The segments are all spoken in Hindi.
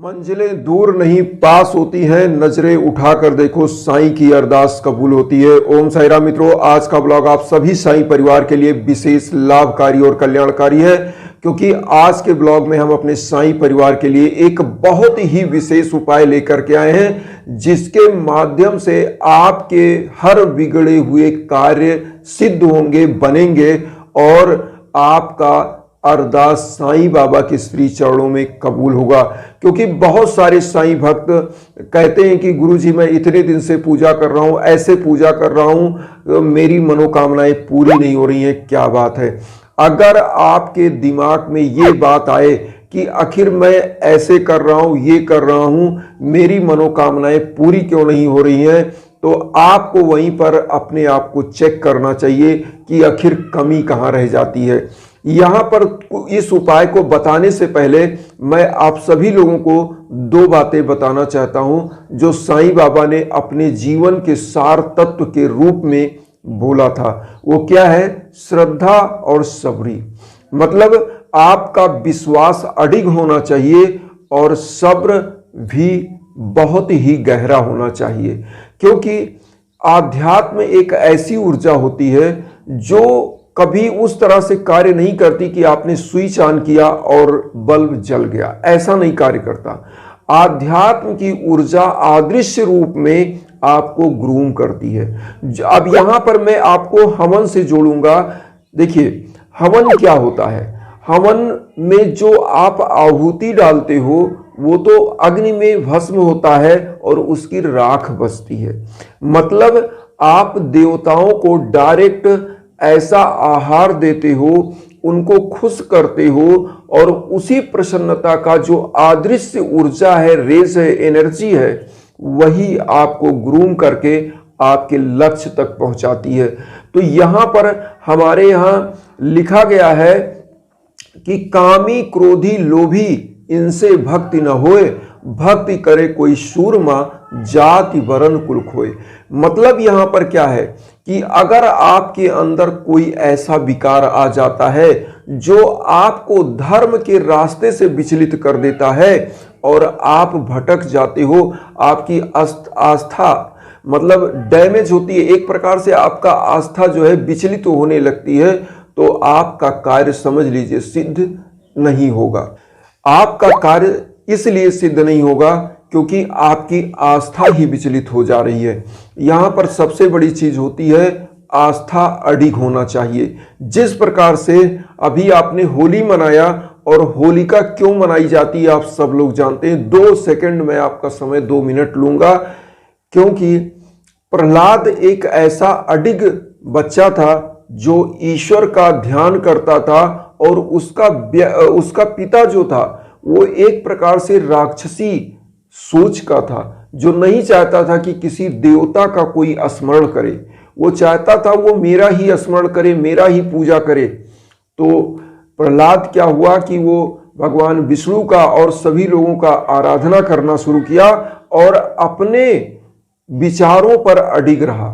मंजिलें दूर नहीं पास होती हैं, नजरें उठाकर देखो साईं की अरदास कबूल होती है। ओम साईं राम मित्रों, आज का ब्लॉग आप सभी साईं परिवार के लिए विशेष लाभकारी और कल्याणकारी है, क्योंकि आज के ब्लॉग में हम अपने साईं परिवार के लिए एक बहुत ही विशेष उपाय लेकर के आए हैं, जिसके माध्यम से आपके हर बिगड़े हुए कार्य सिद्ध होंगे, बनेंगे और आपका अरदास साईं बाबा के श्री चरणों में कबूल होगा। क्योंकि बहुत सारे साईं भक्त कहते हैं कि गुरुजी मैं इतने दिन से पूजा कर रहा हूं, ऐसे पूजा कर रहा हूं, मेरी मनोकामनाएं पूरी नहीं हो रही हैं, क्या बात है। अगर आपके दिमाग में ये बात आए कि आखिर मैं ऐसे कर रहा हूं, ये कर रहा हूं, मेरी मनोकामनाएं पूरी क्यों नहीं हो रही हैं, तो आपको वहीं पर अपने आप को चेक करना चाहिए कि आखिर कमी कहां रह जाती है। यहां पर इस उपाय को बताने से पहले मैं आप सभी लोगों को दो बातें बताना चाहता हूं, जो साईं बाबा ने अपने जीवन के सार तत्व के रूप में बोला था। वो क्या है? श्रद्धा और सबरी। मतलब आपका विश्वास अडिग होना चाहिए और सब्र भी बहुत ही गहरा होना चाहिए, क्योंकि आध्यात्म एक ऐसी ऊर्जा होती है जो कभी उस तरह से कार्य नहीं करती कि आपने स्विच ऑन किया और बल्ब जल गया, ऐसा नहीं कार्य करता। आध्यात्म की ऊर्जा अदृश्य रूप में आपको ग्रूम करती है। अब यहां पर मैं आपको हवन से जोड़ूंगा। देखिए, हवन क्या होता है? हवन में जो आप आहुति डालते हो वो तो अग्नि में भस्म होता है और उसकी राख बचती है। मतलब आप देवताओं को डायरेक्ट ऐसा आहार देते हो, उनको खुश करते हो और उसी प्रसन्नता का जो अदृश्य ऊर्जा है, रेज है, एनर्जी है, वही आपको ग्रूम करके आपके लक्ष्य तक पहुंचाती है। तो यहां पर हमारे यहां लिखा गया है कि कामी क्रोधी लोभी इनसे भक्ति न होए, भक्ति करे कोई सूरमा, जाति वरण कुल खोए। मतलब यहां पर क्या है कि अगर आपके अंदर कोई ऐसा विकार आ जाता है जो आपको धर्म के रास्ते से विचलित कर देता है और आप भटक जाते हो, आपकी आस्था मतलब डैमेज होती है, एक प्रकार से आपका आस्था जो है विचलित होने लगती है, तो आपका कार्य समझ लीजिए सिद्ध नहीं होगा। आपका कार्य इसलिए सिद्ध नहीं होगा क्योंकि आपकी आस्था ही विचलित हो जा रही है। यहां पर सबसे बड़ी चीज होती है आस्था अडिग होना चाहिए। जिस प्रकार से अभी आपने होली मनाया, और होलिका क्यों मनाई जाती है आप सब लोग जानते हैं। 2 सेकंड में आपका समय 2 मिनट लूंगा, क्योंकि प्रहलाद एक ऐसा अडिग बच्चा था जो ईश्वर का ध्यान करता था और उसका पिता जो था वो एक प्रकार से राक्षसी सोच का था, जो नहीं चाहता था कि किसी देवता का कोई स्मरण करे। वो चाहता था वो मेरा ही स्मरण करे, मेरा ही पूजा करे। तो प्रहलाद क्या हुआ कि वो भगवान विष्णु का और सभी लोगों का आराधना करना शुरू किया और अपने विचारों पर अडिग रहा।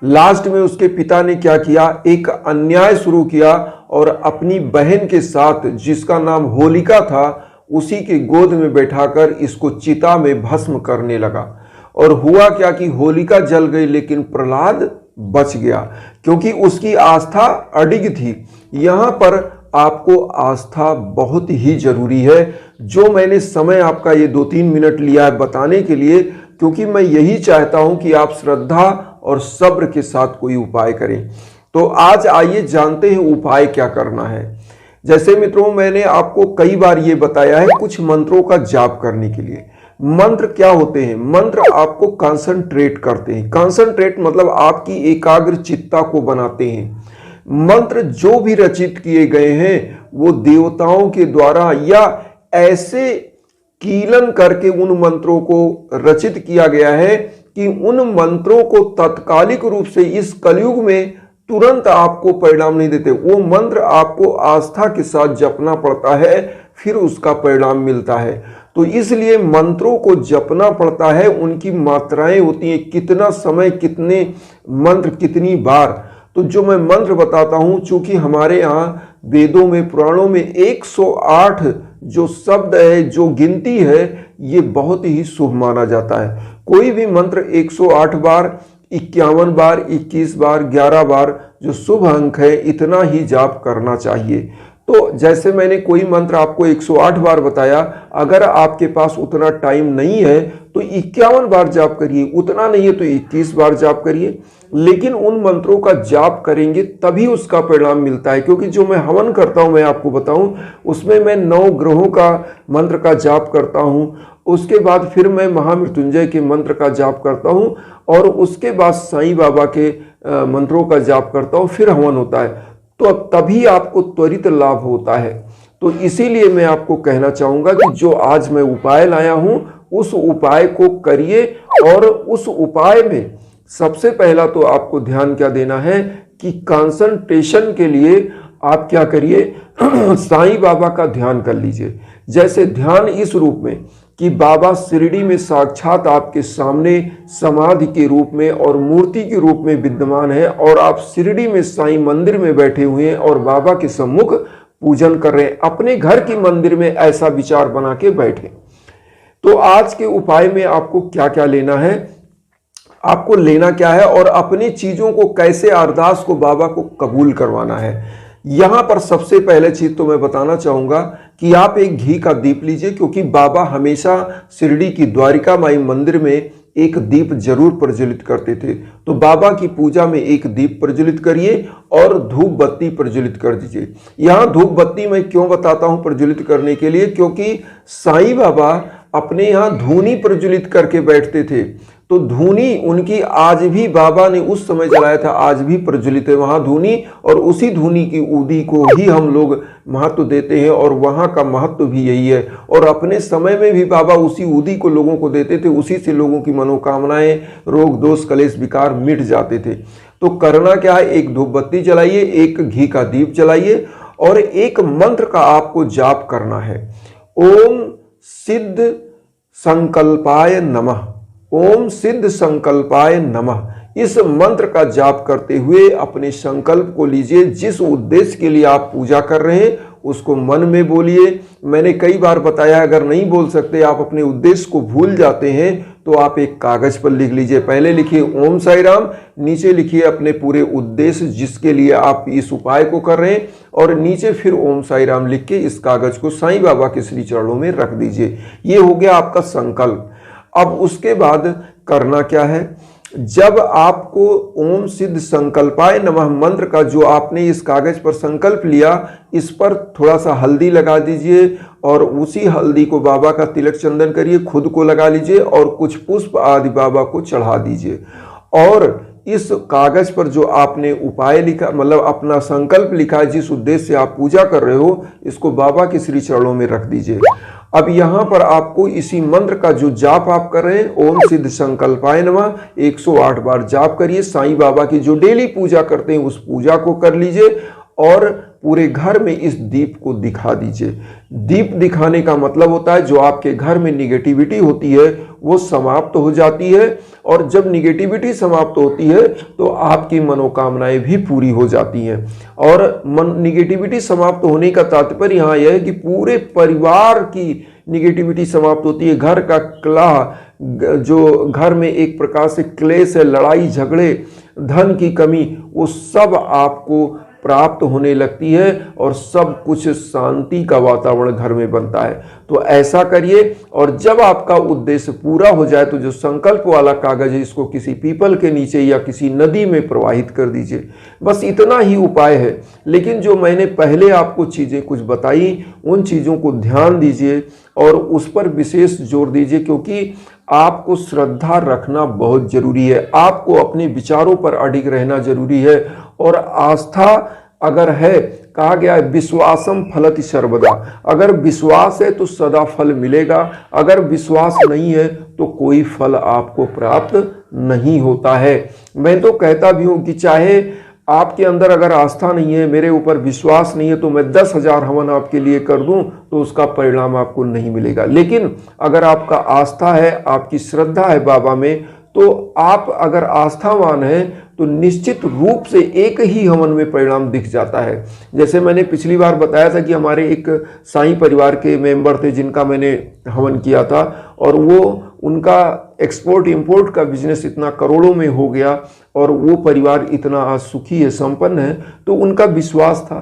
लास्ट में उसके पिता ने क्या किया, एक अन्याय शुरू किया और अपनी बहन के साथ, जिसका नाम होलिका था, उसी के गोद में बैठाकर इसको चिता में भस्म करने लगा। और हुआ क्या कि होलिका जल गई, लेकिन प्रहलाद बच गया, क्योंकि उसकी आस्था अडिग थी। यहां पर आपको आस्था बहुत ही जरूरी है, जो मैंने समय आपका ये 2-3 मिनट लिया है बताने के लिए, क्योंकि मैं यही चाहता हूं कि आप श्रद्धा और सब्र के साथ कोई उपाय करें। तो आज आइए जानते हैं उपाय क्या करना है। जैसे मित्रों, मैंने आपको कई बार ये बताया है कुछ मंत्रों का जाप करने के लिए। मंत्र क्या होते हैं? मंत्र आपको कंसंट्रेट करते हैं। कंसंट्रेट मतलब आपकी एकाग्र चित्ता को बनाते हैं। मंत्र जो भी रचित किए गए हैं वो देवताओं के द्वारा या ऐसे कीलन करके उन मंत्रों को रचित किया गया है कि उन मंत्रों को तत्कालिक रूप से इस कलयुग में तुरंत आपको परिणाम नहीं देते। वो मंत्र आपको आस्था के साथ जपना पड़ता है, फिर उसका परिणाम मिलता है। तो इसलिए मंत्रों को जपना पड़ता है, उनकी मात्राएं होती हैं, कितना समय, कितने मंत्र, कितनी बार। तो जो मैं मंत्र बताता हूं, चूंकि हमारे यहाँ वेदों में, पुराणों में 108 जो शब्द है, जो गिनती है, ये बहुत ही शुभ माना जाता है। कोई भी मंत्र 108 बार, 51 बार, 21 बार, 11 बार जो शुभ अंक है इतना ही जाप करना चाहिए। तो जैसे मैंने कोई मंत्र आपको 108 बार बताया, अगर आपके पास उतना टाइम नहीं है तो 51 बार जाप करिए, उतना नहीं है तो 21 बार जाप करिए। लेकिन उन मंत्रों का जाप करेंगे तभी उसका परिणाम मिलता है, क्योंकि जो मैं हवन करता हूं, मैं आपको बताऊं, उसमें मैं 9 ग्रहों का मंत्र का जाप करता हूं, उसके बाद फिर मैं महामृत्युंजय के मंत्र का जाप करता हूं, और उसके बाद साईं बाबा के मंत्रों का जाप करता हूं, फिर हवन होता है। तो तभी आपको त्वरित लाभ होता है। तो इसीलिए मैं आपको कहना चाहूंगा कि जो आज मैं उपाय लाया हूं उस उपाय को करिए। और उस उपाय में सबसे पहला तो आपको ध्यान क्या देना है कि कंसंट्रेशन के लिए आप क्या करिए, साईं बाबा का ध्यान कर लीजिए। जैसे ध्यान इस रूप में कि बाबा शिरडी में साक्षात आपके सामने समाधि के रूप में और मूर्ति के रूप में विद्यमान है, और आप शिरडी में साईं मंदिर में बैठे हुए हैं और बाबा के सम्मुख पूजन कर रहे हैं। अपने घर की मंदिर में ऐसा विचार बना के बैठे। तो आज के उपाय में आपको क्या क्या लेना है, आपको लेना क्या है, और अपनी चीजों को कैसे अरदास को बाबा को कबूल करवाना है। यहां पर सबसे पहले चीज तो मैं बताना चाहूंगा कि आप एक घी का दीप लीजिए, क्योंकि बाबा हमेशा शिरडी की द्वारिका माई मंदिर में एक दीप जरूर प्रज्वलित करते थे। तो बाबा की पूजा में एक दीप प्रज्वलित करिए और धूप बत्ती प्रज्वलित कर दीजिए। यहां धूप बत्ती मैं क्यों बताता हूं प्रज्वलित करने के लिए, क्योंकि साईं बाबा अपने यहां धूनी प्रज्वलित करके बैठते थे। तो धूनी उनकी आज भी बाबा ने उस समय जलाया था, आज भी प्रज्वलित है वहां धूनी, और उसी धूनी की ऊदी को ही हम लोग महत्व देते हैं, और वहां का महत्व भी यही है। और अपने समय में भी बाबा उसी ऊदी को लोगों को देते थे, उसी से लोगों की मनोकामनाएं, रोग दोष कलेश विकार मिट जाते थे। तो करना क्या है, एक धूप बत्ती जलाइए, एक घी का दीप जलाइए, और एक मंत्र का आपको जाप करना है। ओम सिद्ध संकल्पाय नमः, ओम सिद्ध संकल्पाय नमः। इस मंत्र का जाप करते हुए अपने संकल्प को लीजिए। जिस उद्देश्य के लिए आप पूजा कर रहे हैं उसको मन में बोलिए। मैंने कई बार बताया, अगर नहीं बोल सकते, आप अपने उद्देश्य को भूल जाते हैं, तो आप एक कागज पर लिख लीजिए। पहले लिखिए ओम साई राम, नीचे लिखिए अपने पूरे उद्देश्य जिसके लिए आप इस उपाय को कर रहे हैं, और नीचे फिर ओम साई राम लिख के इस कागज को साईं बाबा के श्री चरणों में रख दीजिए। ये हो गया आपका संकल्प। अब उसके बाद करना क्या है, जब आपको ओम सिद्ध संकल्पाय नमः मंत्र का जो आपने इस कागज पर संकल्प लिया, इस पर थोड़ा सा हल्दी लगा दीजिए, और उसी हल्दी को बाबा का तिलक चंदन करिए, खुद को लगा लीजिए, और कुछ पुष्प आदि बाबा को चढ़ा दीजिए। और इस कागज पर जो आपने उपाय लिखा, मतलब अपना संकल्प लिखा है, जिस उद्देश्य से आप पूजा कर रहे हो, इसको बाबा के श्री चरणों में रख दीजिए। अब यहां पर आपको इसी मंत्र का जो जाप आप कर रहे हैं, ओम सिद्ध संकल्पाय नमः, 108 बार जाप करिए। साईं बाबा की जो डेली पूजा करते हैं उस पूजा को कर लीजिए, और पूरे घर में इस दीप को दिखा दीजिए। दीप दिखाने का मतलब होता है जो आपके घर में निगेटिविटी होती है वो समाप्त हो जाती है, और जब निगेटिविटी समाप्त होती है तो आपकी मनोकामनाएं भी पूरी हो जाती हैं। और निगेटिविटी समाप्त होने का तात्पर्य यहाँ यह है कि पूरे परिवार की निगेटिविटी समाप्त होती है। घर का कलह, जो घर में एक प्रकार से क्लेश है, लड़ाई झगड़े, धन की कमी, वो सब आपको प्राप्त होने लगती है, और सब कुछ शांति का वातावरण घर में बनता है। तो ऐसा करिए, और जब आपका उद्देश्य पूरा हो जाए तो जो संकल्प वाला कागज है इसको किसी पीपल के नीचे या किसी नदी में प्रवाहित कर दीजिए। बस इतना ही उपाय है। लेकिन जो मैंने पहले आपको चीजें कुछ बताई, उन चीजों को ध्यान दीजिए और उस पर विशेष जोर दीजिए, क्योंकि आपको श्रद्धा रखना बहुत जरूरी है। आपको अपने विचारों पर अडिग रहना जरूरी है, और आस्था अगर है, कहा गया है विश्वासम फलति सर्वदा। अगर विश्वास है तो सदा फल मिलेगा, अगर विश्वास नहीं है तो कोई फल आपको प्राप्त नहीं होता है। मैं तो कहता भी हूं कि चाहे आपके अंदर अगर आस्था नहीं है, मेरे ऊपर विश्वास नहीं है, तो मैं 10,000 हवन आपके लिए कर दूं तो उसका परिणाम आपको नहीं मिलेगा। लेकिन अगर आपका आस्था है, आपकी श्रद्धा है बाबा में, तो आप अगर आस्थावान हैं तो निश्चित रूप से एक ही हवन में परिणाम दिख जाता है। जैसे मैंने पिछली बार बताया था कि हमारे एक साईं परिवार के मेंबर थे जिनका मैंने हवन किया था, और वो उनका एक्सपोर्ट इंपोर्ट का बिजनेस इतना करोड़ों में हो गया और वो परिवार इतना आज सुखी है, संपन्न है, तो उनका विश्वास था।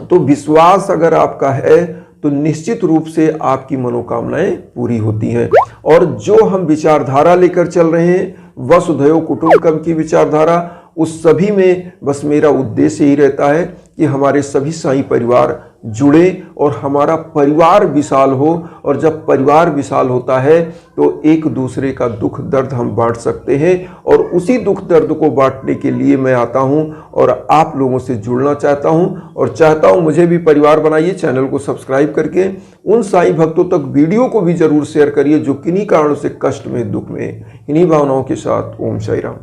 तो विश्वास अगर आपका है तो निश्चित रूप से आपकी मनोकामनाएं पूरी होती हैं। और जो हम विचारधारा लेकर चल रहे हैं, वसुधैव कुटुंबकम की विचारधारा, उस सभी में बस मेरा उद्देश्य ही रहता है कि हमारे सभी साईं परिवार जुड़े और हमारा परिवार विशाल हो। और जब परिवार विशाल होता है तो एक दूसरे का दुख दर्द हम बांट सकते हैं, और उसी दुख दर्द को बांटने के लिए मैं आता हूं और आप लोगों से जुड़ना चाहता हूं, और चाहता हूं मुझे भी परिवार बनाइए। चैनल को सब्सक्राइब करके उन साईं भक्तों तक वीडियो को भी जरूर शेयर करिए जो किन्हीं कारणों से कष्ट में, दुख में। इन्हीं भावनाओं के साथ ओम साई राम।